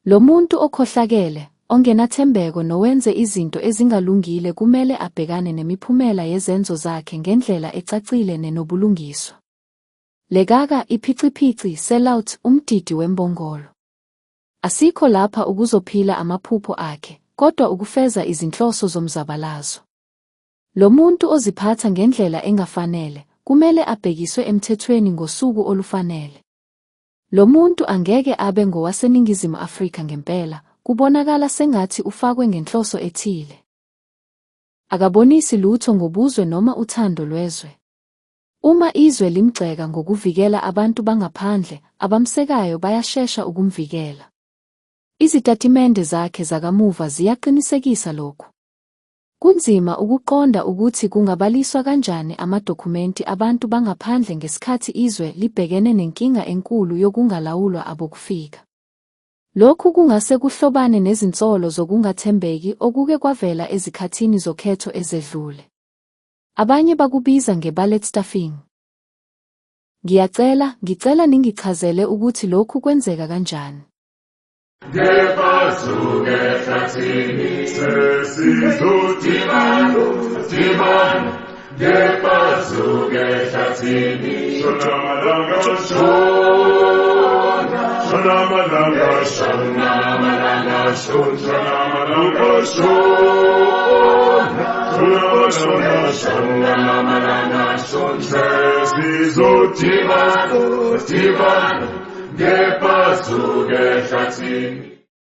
Lo muntu okhohlakele, ongenathembeko nowenze izinto ezingalungile kumele abhekane nemiphumela yezenzo zakhe ngendlela ecacile nenobulungiswa. Lekaka iphiciphici sellout umdidi wembongolo. Asikho lapha ukuzophila amaphupho akhe, kodwa ukufeza izinhloso zomzabalazo. Lo muntu oziphatha ngendlela engafanele, kumele abhekiswe emthethweni ngosuku olufanele. Lo muntu angeke abe ngowaseNingizimu Afrika ngempela, kubonakala sengathi ufakwe ngenhloso ethile. Akabonisi lutho ngobuzwe noma uthando lwezwe. Uma izwe limgxeka ngokuvikela abantu bangaphandle, abamsekayo bayashesha ukumvikela. Izitatimende zakhe zakamuva ziyaqinisekisa lokhu. Kunzima ukuqonda ukuthi kungabaliswa kanjani amadokhumenti abantu bangaphandle ngesikhathi izwe libhekene nenkinga enkulu yokungalawulwa abokufika. Lokhu kungase kuhlobane nezinsolo zokungathembeki okuke kwavela ezikhathini zokhetho ezedlule. Abanye bakubiza nge-ballot stuffing. Ngicela ningichazele ukuthi lokhu kwenzeka kanjani. Ngephazuke ehlathini sesizodibana, ngephazuke ehlathini shonamalanga shona, shonamalanga shona, sesizodibana, ngephazuke ehlathini.